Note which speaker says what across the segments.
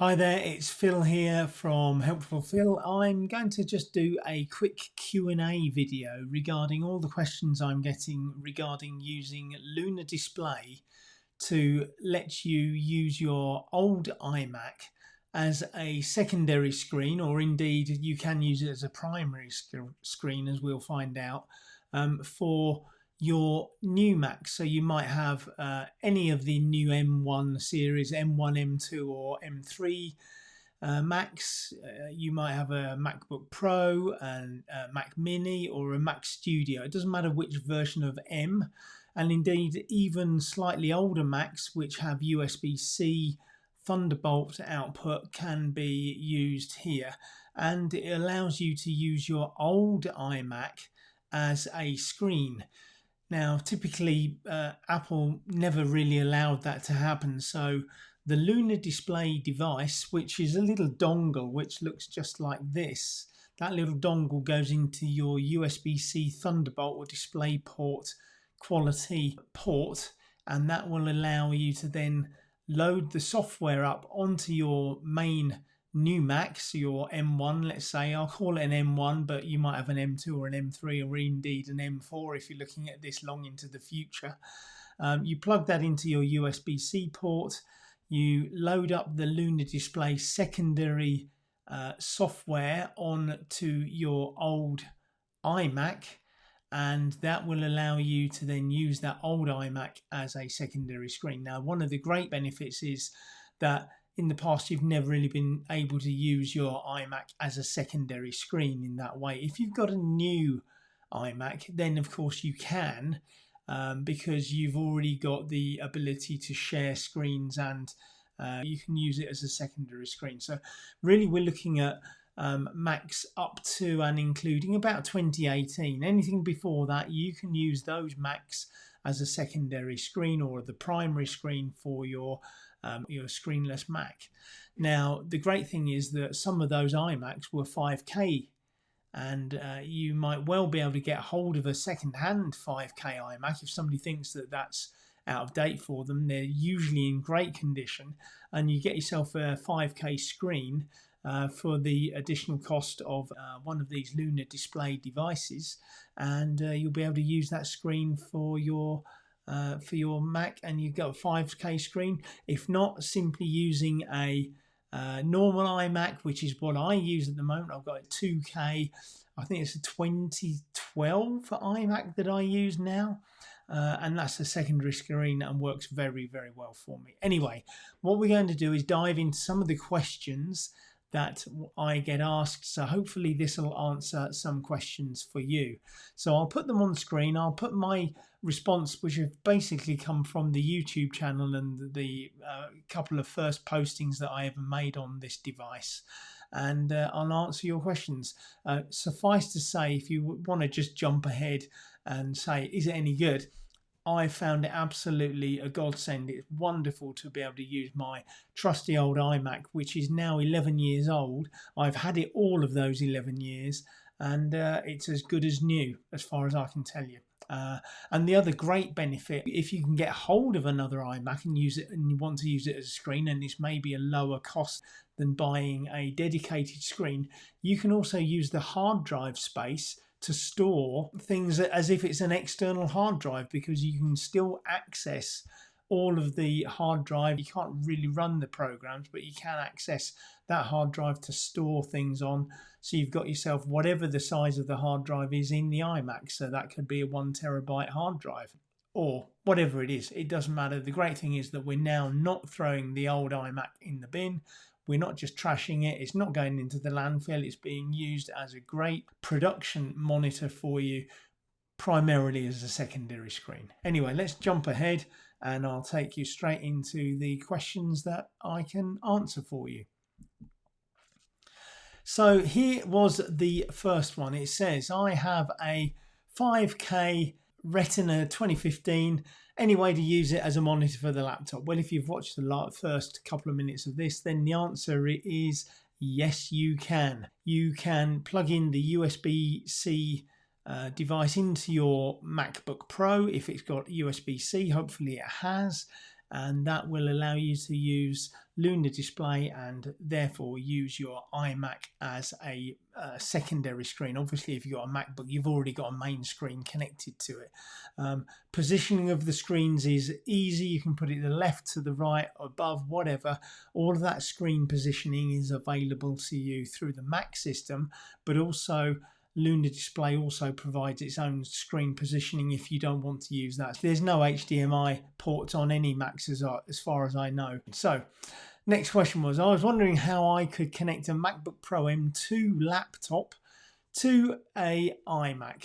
Speaker 1: Hi there, it's Phil here from Helpful Phil. I'm going to just do a quick Q&A video regarding all the questions I'm getting regarding using Luna Display to let you use your old iMac as a secondary screen, or indeed you can use it as a primary screen, as we'll find out, for your new Mac. So you might have any of the new M1 series, M1, M2 or M3 Macs. You might have a MacBook Pro and a Mac Mini or a Mac Studio. It doesn't matter which version of M, and indeed even slightly older Macs which have USB-C Thunderbolt output can be used here, and it allows you to use your old iMac as a screen. Now, typically, Apple never really allowed that to happen. So the Luna Display device, which is a little dongle which looks just like this, that little dongle goes into your USB-C Thunderbolt or DisplayPort quality port, and that will allow you to then load the software up onto your main new Mac, so your M1, let's say. I'll call it an M1, but you might have an M2 or an M3 or indeed an M4 if you're looking at this long into the future. You plug that into your USB-C port, you load up the Luna Display secondary software onto your old iMac, and that will allow you to then use that old iMac as a secondary screen. Now, one of the great benefits is that in the past you've never really been able to use your iMac as a secondary screen in that way. If you've got a new iMac, then of course you can, because you've already got the ability to share screens, and you can use it as a secondary screen. So really we're looking at Macs up to and including about 2018. Anything before that, you can use those Macs as a secondary screen or the primary screen for your screenless Mac. Now, the great thing is that some of those iMacs were 5K, and you might well be able to get hold of a second-hand 5K iMac if somebody thinks that that's out of date for them. They're usually in great condition, and you get yourself a 5K screen for the additional cost of one of these Luna Display devices, and you'll be able to use that screen for your Mac, and you got a 5K screen. If not, simply using a normal iMac, which is what I use at the moment. I've got a 2K, I think it's a 2012 iMac that I use now, and that's a secondary screen and works very, very well for me. Anyway, what we're going to do is dive into some of the questions that I get asked, so hopefully this will answer some questions for you. So I'll put them on the screen. I'll put my response, which have basically come from the YouTube channel and the couple of first postings that I ever made on this device, and I'll answer your questions. Suffice to say, if you want to just jump ahead and say, is it any good? I found it absolutely a godsend. It's wonderful to be able to use my trusty old iMac, which is now 11 years old. I've had it all of those 11 years, and it's as good as new as far as I can tell you. And the other great benefit, if you can get hold of another iMac and use it, and you want to use it as a screen, and this may be a lower cost than buying a dedicated screen, you can also use the hard drive space to store things as if it's an external hard drive, because you can still access all of the hard drive. You can't really run the programs, but you can access that hard drive to store things on. So you've got yourself whatever the size of the hard drive is in the iMac. So that could be a 1 terabyte hard drive or whatever it is. It doesn't matter. The great thing is that we're now not throwing the old iMac in the bin. We're not just trashing it. It's not going into the landfill. It's being used as a great production monitor for you, primarily as a secondary screen. Anyway, let's jump ahead and I'll take you straight into the questions that I can answer for you. So here was the first one. It says, I have a 5K Retina 2015. Any way to use it as a monitor for the laptop? Well, if you've watched the first couple of minutes of this, then the answer is yes, you can. You can plug in the USB-C device into your MacBook Pro if it's got USB-C. Hopefully it has. and that will allow you to use Luna Display and therefore use your iMac as a secondary screen. Obviously, if you've got a MacBook, you've already got a main screen connected to it. Positioning of the screens is easy. You can put it to the left, to the right, above, whatever. All of that screen positioning is available to you through the Mac system, but also Luna Display also provides its own screen positioning if you don't want to use that. There's no HDMI ports on any Macs as far as I know. So next question was, I was wondering how I could connect a MacBook Pro M2 laptop to a iMac.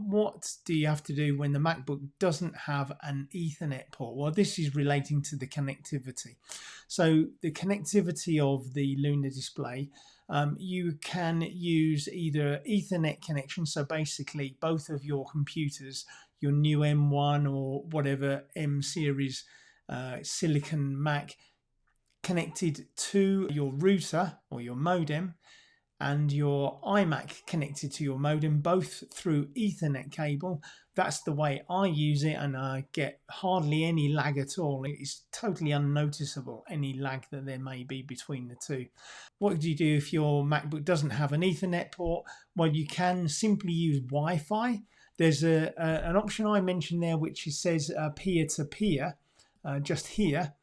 Speaker 1: What do you have to do when the MacBook doesn't have an Ethernet port? Well, this is relating to the connectivity. So the connectivity of the Luna Display, you can use either Ethernet connection, so basically both of your computers, your new M1 or whatever M series Silicon Mac, connected to your router or your modem, and your iMac connected to your modem, both through Ethernet cable. That's the way I use it, and I get hardly any lag at all. It's totally unnoticeable, any lag that there may be between the two. What do you do if your MacBook doesn't have an Ethernet port? Well, you can simply use Wi-Fi. There's an option I mentioned there which says peer-to-peer, just here.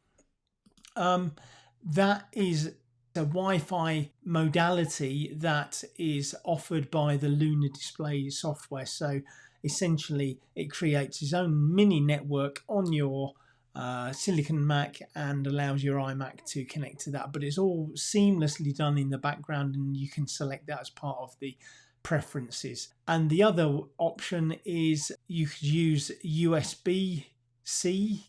Speaker 1: That is a Wi-Fi modality that is offered by the Luna Display software. So essentially it creates its own mini network on your Silicon Mac and allows your iMac to connect to that, but it's all seamlessly done in the background, and you can select that as part of the preferences. And the other option is you could use USB-C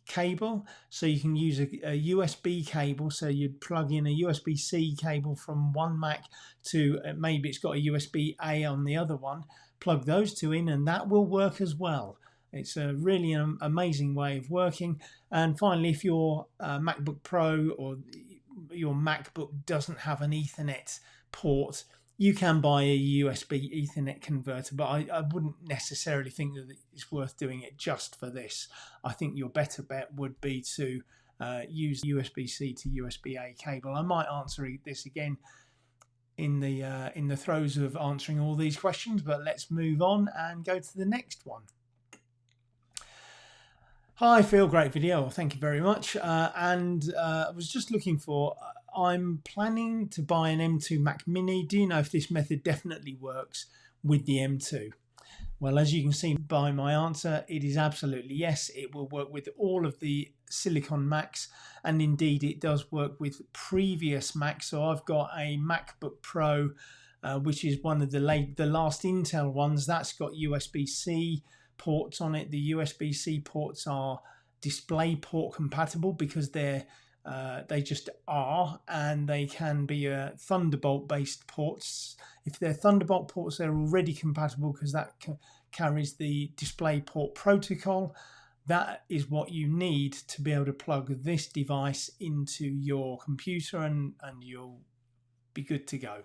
Speaker 1: cable, so you can use a USB cable. So you'd plug in a USB-C cable from one Mac to maybe it's got a USB-A on the other one, plug those two in, and that will work as well. It's a really amazing way of working. And finally, if your MacBook Pro or your MacBook doesn't have an Ethernet port, you can buy a USB Ethernet converter, but I wouldn't necessarily think that it's worth doing it just for this. I think your better bet would be to use USB-C to USB-A cable. I might answer this again in the throes of answering all these questions, but let's move on and go to the next one. Hi Phil, great video, thank you very much. I was just looking for, I'm planning to buy an M2 Mac Mini. Do you know if this method definitely works with the M2? Well, as you can see by my answer, it is absolutely yes. It will work with all of the Silicon Macs, and indeed it does work with previous Macs. So I've got a MacBook Pro, which is one of the last Intel ones. That's got USB-C ports on it. The USB-C ports are DisplayPort compatible because they just are, and they can be Thunderbolt based ports. If they're Thunderbolt ports, they're already compatible because that carries the DisplayPort protocol. That is what you need to be able to plug this device into your computer, and you'll be good to go.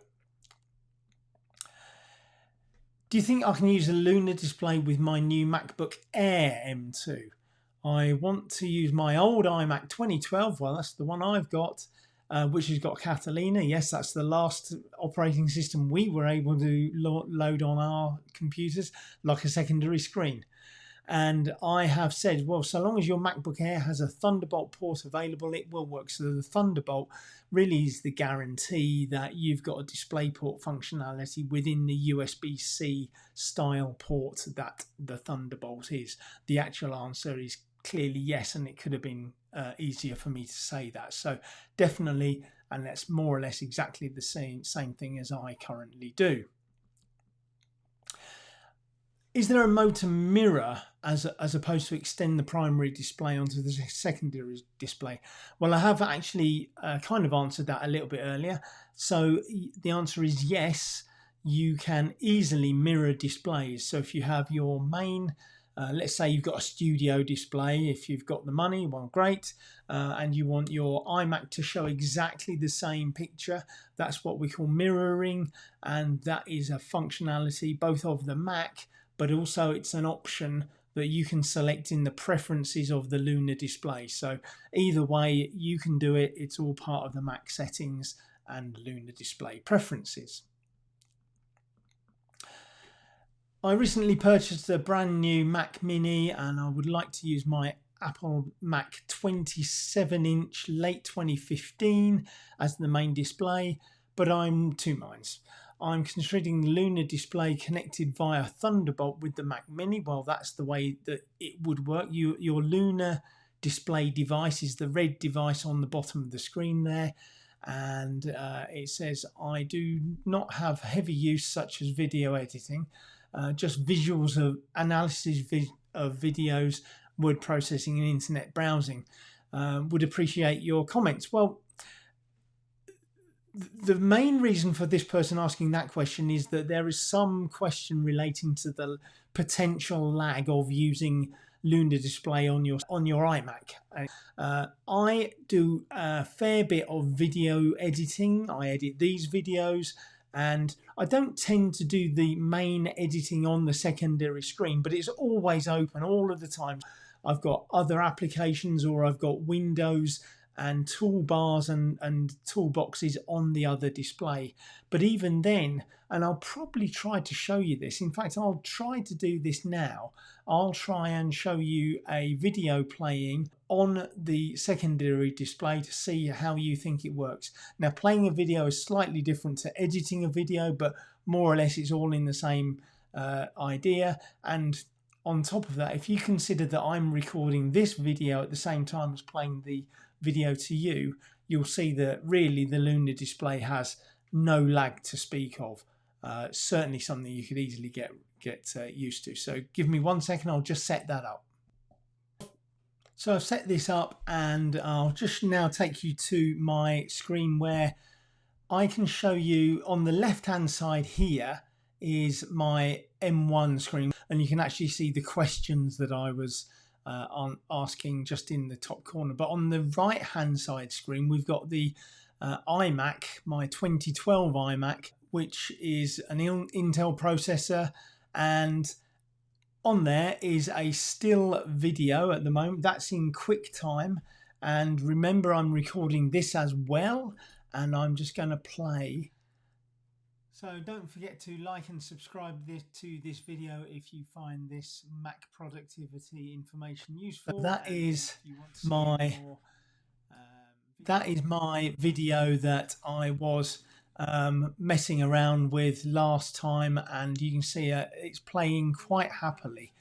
Speaker 1: Do you think I can use a Luna Display with my new MacBook Air M2? I want to use my old iMac 2012, well that's the one I've got, which has got Catalina. Yes, that's the last operating system we were able to load on our computers, like a secondary screen. And I have said, well, so long as your MacBook Air has a Thunderbolt port available, it will work. So the Thunderbolt really is the guarantee that you've got a DisplayPort functionality within the USB-C style port that the Thunderbolt is. The actual answer is clearly yes, and it could have been easier for me to say that. So definitely, and that's more or less exactly the same thing as I currently do. Is there a mode to mirror as opposed to extend the primary display onto the secondary display? Well, I have actually kind of answered that a little bit earlier. So the answer is yes, you can easily mirror displays. So if you have your main, let's say you've got a studio display, if you've got the money, well great, and you want your iMac to show exactly the same picture, that's what we call mirroring, and that is a functionality both of the Mac, but also it's an option that you can select in the preferences of the Luna display. So either way you can do it. It's all part of the Mac settings and Luna display preferences. I recently purchased a brand new Mac Mini and I would like to use my Apple Mac 27-inch late 2015 as the main display, but I'm two minds. I'm considering the Luna display connected via Thunderbolt with the Mac Mini. Well, that's the way that it would work. Your Luna display device is the red device on the bottom of the screen there, and it says I do not have heavy use such as video editing, just visuals of analysis of videos, word processing and internet browsing. Would appreciate your comments. Well, the main reason for this person asking that question is that there is some question relating to the potential lag of using Luna display on your iMac. I do a fair bit of video editing. I edit these videos and I don't tend to do the main editing on the secondary screen, but it's always open all of the time. I've got other applications or I've got windows and toolbars and toolboxes on the other display. But even then, and I'll probably try to show you this, in fact I'll try to do this now, I'll try and show you a video playing on the secondary display to see how you think it works. Now, playing a video is slightly different to editing a video, but more or less it's all in the same idea. And on top of that, if you consider that I'm recording this video at the same time as playing the video to you, you'll see that really the Luna display has no lag to speak of. Certainly something you could easily get used to. So give me 1 second, I'll just set that up. So I've set this up and I'll just now take you to my screen where I can show you on the left hand side here is my M1 screen, and you can actually see the questions that I was asking just in the top corner. But on the right hand side screen we've got the iMac, my 2012 iMac, which is an Intel processor, and on there is a still video at the moment that's in QuickTime. And remember, I'm recording this as well, and I'm just going to play. So don't forget to like and subscribe to this video if you find this Mac productivity information useful. That is my video that I was messing around with last time, and you can see it's playing quite happily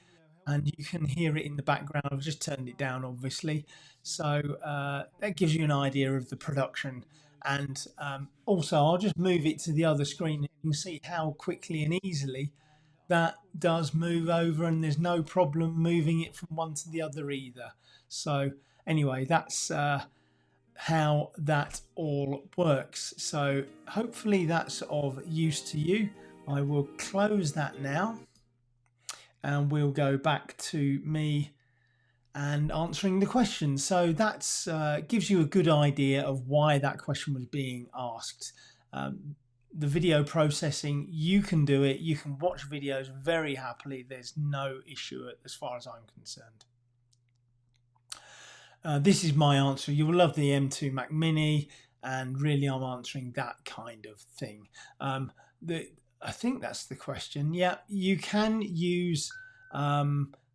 Speaker 1: and you can hear it in the background. I've just turned it down obviously, so that gives you an idea of the production. And also I'll just move it to the other screen. You can see how quickly and easily that does move over, and there's no problem moving it from one to the other either. So anyway, that's how that all works. So hopefully that's of use to you. I will close that now and we'll go back to me and answering the question. So that's gives you a good idea of why that question was being asked. The video processing, you can do it. You can watch videos very happily. There's no issue as far as I'm concerned. This is my answer. You will love the M2 Mac Mini, and really I'm answering that kind of thing. I think that's the question. Yeah, you can use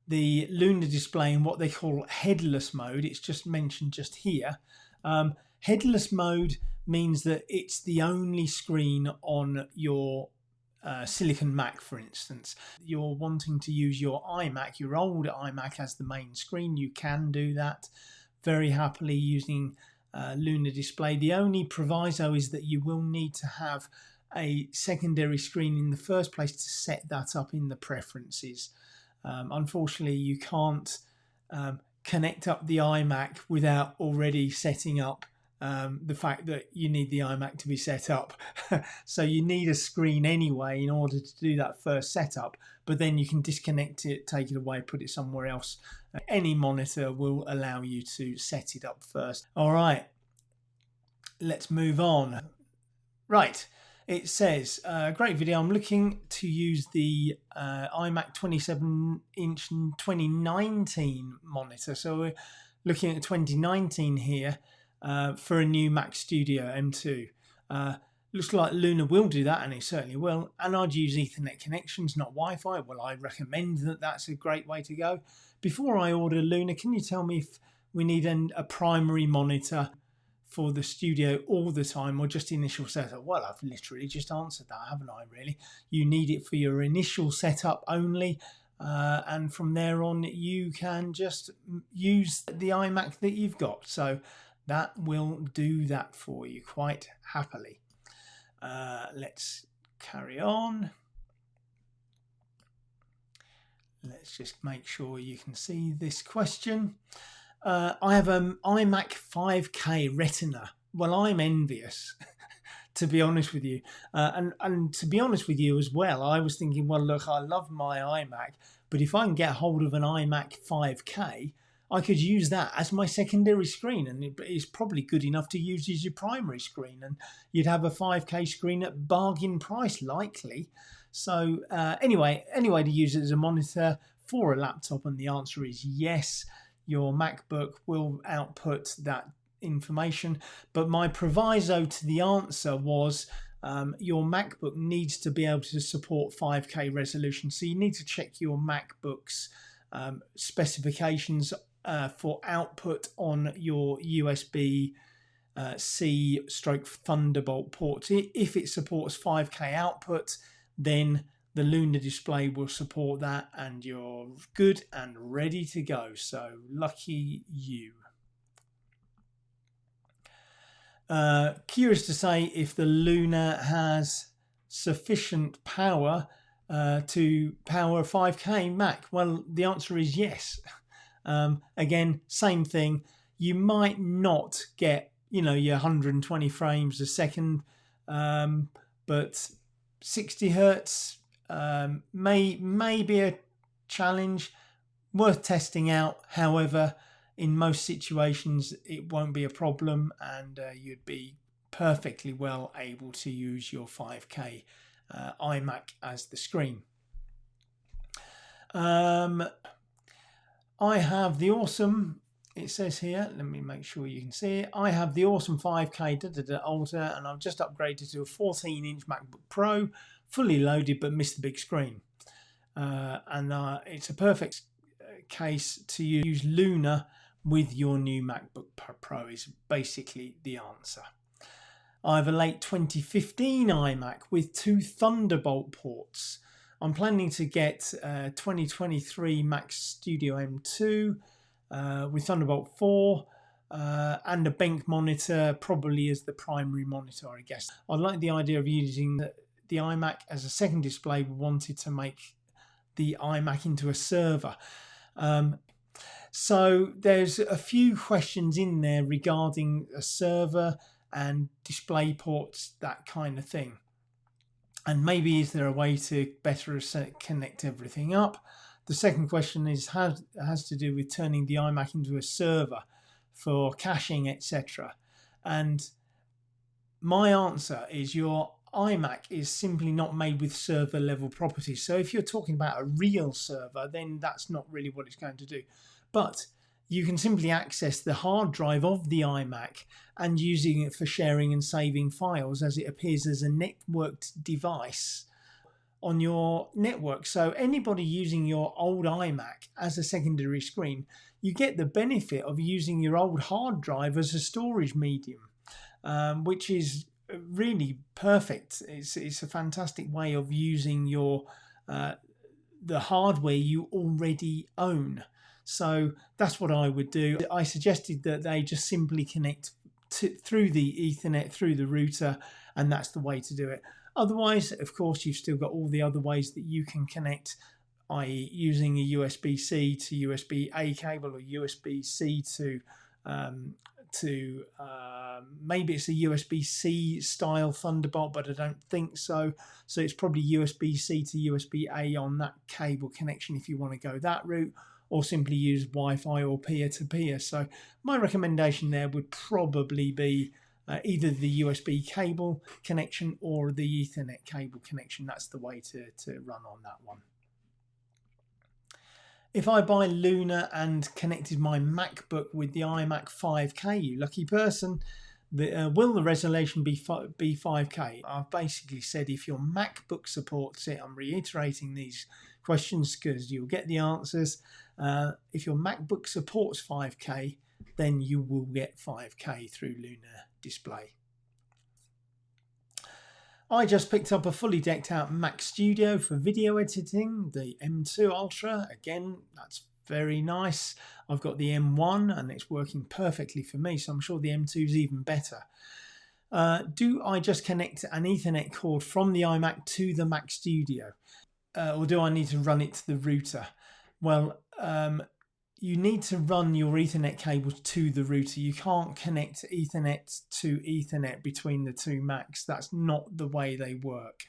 Speaker 1: the Luna display in what they call headless mode. It's just mentioned just here. Headless mode means that it's the only screen on your Silicon Mac, for instance. You're wanting to use your iMac, your old iMac, as the main screen. You can do that very happily using Luna display. The only proviso is that you will need to have a secondary screen in the first place to set that up in the preferences. Unfortunately, you can't connect up the iMac without already setting up the fact that you need the iMac to be set up. So you need a screen anyway in order to do that first setup, but then you can disconnect it, take it away, put it somewhere else. Any monitor will allow you to set it up first. All right, let's move on. Right, It says, great video. I'm looking to use the iMac 27-inch 2019 monitor. So we're looking at 2019 here for a new Mac Studio M2. Looks like Luna will do that, and it certainly will. And I'd use Ethernet connections, not Wi-Fi. Well, I recommend that that's a great way to go. Before I order Luna, can you tell me if we need a primary monitor for the studio all the time, or just initial setup? Well, I've literally just answered that, haven't I, really? You need it for your initial setup only, and from there on you can just use the iMac that you've got. So that will do that for you quite happily. Let's carry on. Let's just make sure you can see this question. I have an iMac 5K Retina. Well, I'm envious, to be honest with you. And to be honest with you as well, I was thinking, well, look, I love my iMac, but if I can get hold of an iMac 5K, I could use that as my secondary screen, and it's probably good enough to use as your primary screen, and you'd have a 5K screen at bargain price, likely. So anyway, to use it as a monitor for a laptop, and the answer is yes. Your MacBook will output that information, but my proviso to the answer was your MacBook needs to be able to support 5K resolution. So you need to check your MacBook's specifications for output on your USB C stroke Thunderbolt port. If it supports 5K output, then the Luna Display will support that, and you're good and ready to go. So lucky you. Curious to say if the Luna has sufficient power to power a 5K Mac. Well, the answer is yes. Again, same thing. You might not get, your 120 frames a second, but 60 hertz may be a challenge, worth testing out. However, in most situations it won't be a problem, and you'd be perfectly well able to use your 5K iMac as the screen. I have the awesome, it says here, let me make sure you can see it. I have the awesome 5K Ultra, and I've just upgraded to a 14-inch MacBook Pro, fully loaded, but missed the big screen. And it's a perfect case to use Luna with your new MacBook Pro is basically the answer. I have a late 2015 iMac with 2 Thunderbolt ports. I'm planning to get 2023 Mac Studio M2 with Thunderbolt 4 and a Bench monitor, probably as the primary monitor, I guess. I like the idea of using the iMac as a second display. We wanted to make the iMac into a server. So there's a few questions in there regarding a server and display ports, that kind of thing. And maybe is there a way to better connect everything up? The second question has to do with turning the iMac into a server for caching, etc. And my answer is your iMac is simply not made with server level properties. So if you're talking about a real server, then that's not really what it's going to do. But you can simply access the hard drive of the iMac and using it for sharing and saving files as it appears as a networked device on your network. So anybody using your old iMac as a secondary screen, you get the benefit of using your old hard drive as a storage medium, which is really perfect. It's a fantastic way of using your the hardware you already own. So that's what I would do. I suggested that they just simply connect through the Ethernet, through the router, and that's the way to do it. Otherwise, of course, you've still got all the other ways that you can connect, i.e. using a USB-C to USB-A cable, or USB-C to maybe it's a USB-C style Thunderbolt, but I don't think so. So it's probably USB-C to USB-A on that cable connection if you want to go that route, or simply use Wi-Fi or peer-to-peer. So my recommendation there would probably be either the USB cable connection or the Ethernet cable connection. That's the way to run on that one. If I buy Luna and connected my MacBook with the iMac 5K, you lucky person, will the resolution be 5K? I've basically said if your MacBook supports it, I'm reiterating these questions because you'll get the answers. If your MacBook supports 5K, then you will get 5K through Luna Display. I just picked up a fully decked out Mac Studio for video editing, the M2 Ultra. Again, that's very nice. I've got the M1 and it's working perfectly for me, so I'm sure the M2 is even better. Do I just connect an Ethernet cord from the iMac to the Mac Studio? Or do I need to run it to the router? Well, you need to run your Ethernet cables to the router. You can't connect Ethernet to Ethernet between the two Macs. That's not the way they work.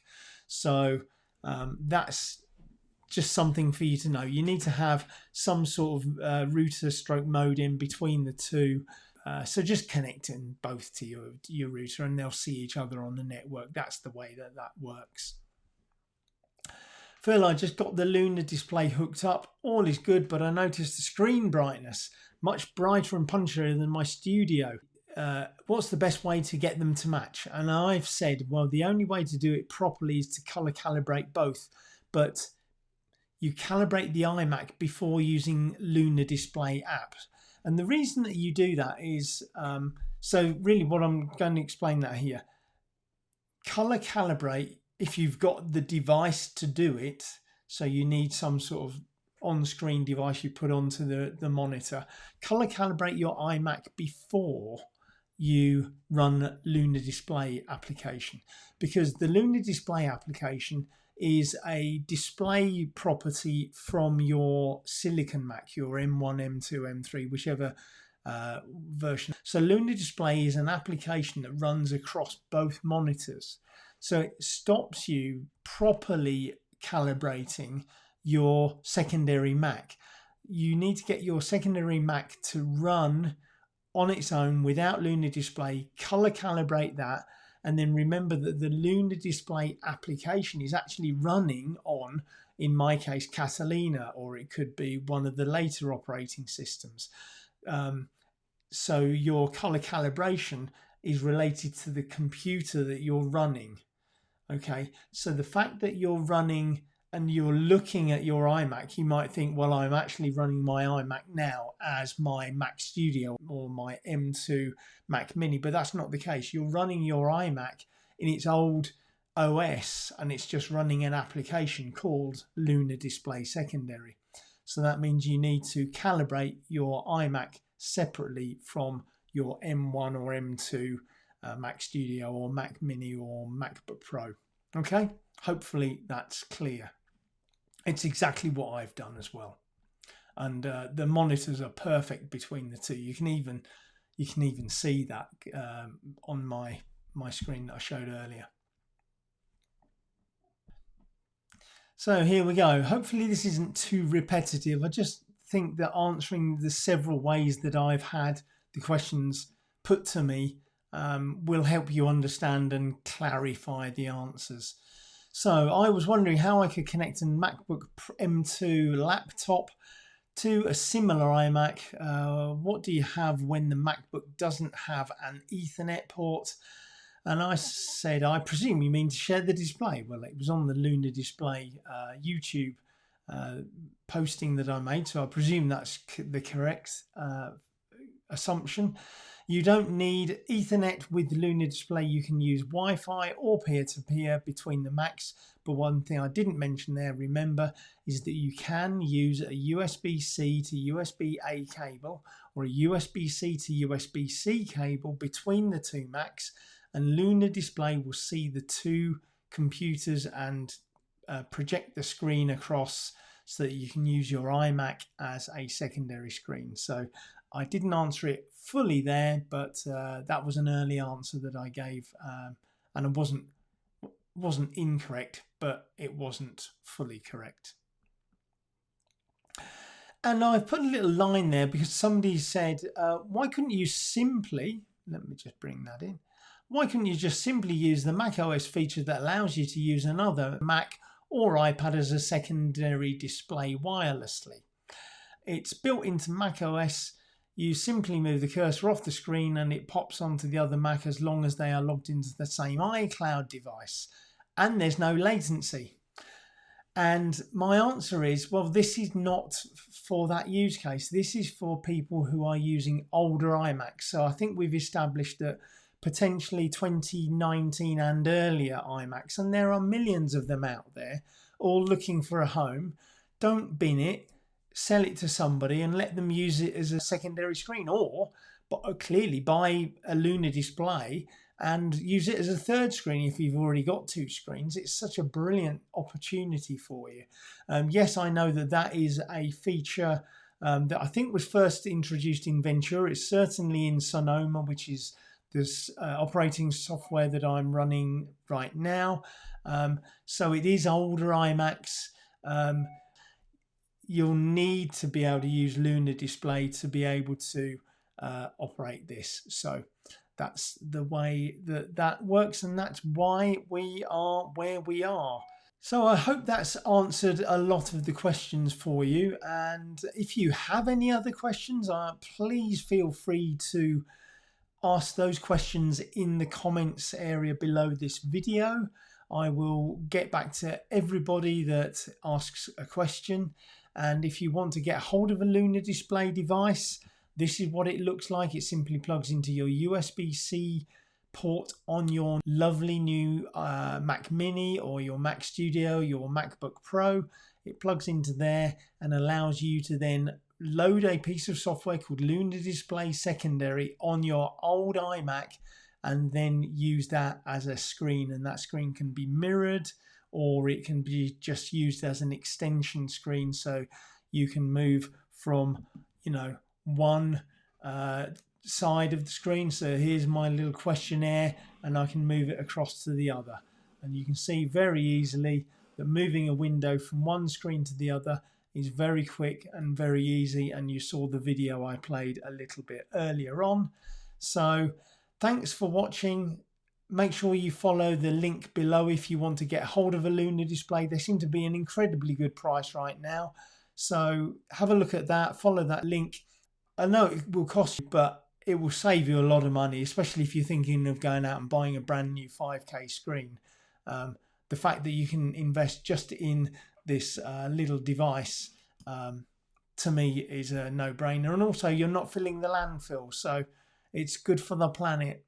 Speaker 1: So that's just something for you to know. You need to have some sort of router stroke modem between the two. So just connecting both to your router and they'll see each other on the network. That's the way that works. Phil, I just got the Luna Display hooked up. All is good, but I noticed the screen brightness much brighter and punchier than my Studio. What's the best way to get them to match? And I've said, well, the only way to do it properly is to color calibrate both. But you calibrate the iMac before using Luna Display apps. And the reason that you do that is, so really what I'm going to explain that here. Color calibrate if you've got the device to do it, so you need some sort of on-screen device you put onto the monitor. Color calibrate your iMac before you run Luna Display application, because the Luna Display application is a display property from your Silicon Mac, your M1, M2, M3, whichever version. So Luna Display is an application that runs across both monitors. So it stops you properly calibrating your secondary Mac. You need to get your secondary Mac to run on its own without Luna Display, color calibrate that, and then remember that the Luna Display application is actually running on, in my case, Catalina, or it could be one of the later operating systems. So your color calibration is related to the computer that you're running. Okay, so the fact that you're running and you're looking at your iMac, you might think, well, I'm actually running my iMac now as my Mac Studio or my M2 Mac Mini, but that's not the case. You're running your iMac in its old OS and it's just running an application called Luna Display Secondary. So that means you need to calibrate your iMac separately from your M1 or M2 Mac Studio or Mac Mini or MacBook Pro. Okay, hopefully that's clear. It's exactly what I've done as well, and the monitors are perfect between the two. You can even see that on my screen that I showed earlier. So here we go. Hopefully this isn't too repetitive. I just think that answering the several ways that I've had the questions put to me will help you understand and clarify the answers. So I was wondering how I could connect a MacBook M2 laptop to a similar iMac. What do you have when the MacBook doesn't have an Ethernet port? And I said, I presume you mean to share the display. Well, it was on the Luna Display YouTube posting that I made, so I presume that's the correct assumption. You don't need Ethernet with Luna Display. You can use Wi-Fi or peer-to-peer between the Macs. But one thing I didn't mention there, remember, is that you can use a USB-C to USB-A cable or a USB-C to USB-C cable between the two Macs, and Luna Display will see the two computers and project the screen across so that you can use your iMac as a secondary screen. So I didn't answer it fully there, but that was an early answer that I gave, and it wasn't incorrect, but it wasn't fully correct. And I've put a little line there because somebody said, why couldn't you simply, let me just bring that in. Why couldn't you just simply use the Mac OS feature that allows you to use another Mac or iPad as a secondary display wirelessly? It's built into Mac OS. You simply move the cursor off the screen and it pops onto the other Mac as long as they are logged into the same iCloud device, and there's no latency. And my answer is, well, this is not for that use case. This is for people who are using older iMacs. So I think we've established that potentially 2019 and earlier iMacs, and there are millions of them out there, all looking for a home. Don't bin it, sell it to somebody and let them use it as a secondary screen, or clearly buy a Luna Display and use it as a third screen if you've already got two screens. It's such a brilliant opportunity for you. Yes, I know that that is a feature that I think was first introduced in Ventura. It's certainly in Sonoma, which is this operating software that I'm running right now. So it is older iMacs. You'll need to be able to use Luna Display to be able to operate this. So that's the way that that works, and that's why we are where we are. So I hope that's answered a lot of the questions for you, and if you have any other questions, please feel free to ask those questions in the comments area below this video. I will get back to everybody that asks a question, and if you want to get hold of a Luna Display device, this is what it looks like. It simply plugs into your USB-C port on your lovely new Mac Mini or your Mac Studio, your MacBook Pro. It plugs into there and allows you to then load a piece of software called Luna Display Secondary on your old iMac and then use that as a screen. And that screen can be mirrored, or it can be just used as an extension screen. So you can move from, one side of the screen. So here's my little questionnaire, and I can move it across to the other. And you can see very easily that moving a window from one screen to the other is very quick and very easy. And you saw the video I played a little bit earlier on. So thanks for watching. Make sure you follow the link below if you want to get hold of a Luna Display. They seem to be an incredibly good price right now. So have a look at that, follow that link. I know it will cost you, but it will save you a lot of money, especially if you're thinking of going out and buying a brand new 5K screen. The fact that you can invest just in this little device, to me, is a no-brainer. And also, you're not filling the landfill, so it's good for the planet.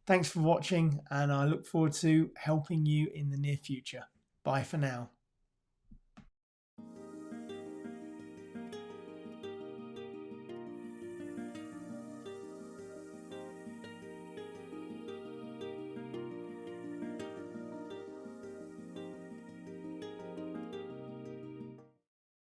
Speaker 1: Thanks for watching, and I look forward to helping you in the near future. Bye for now.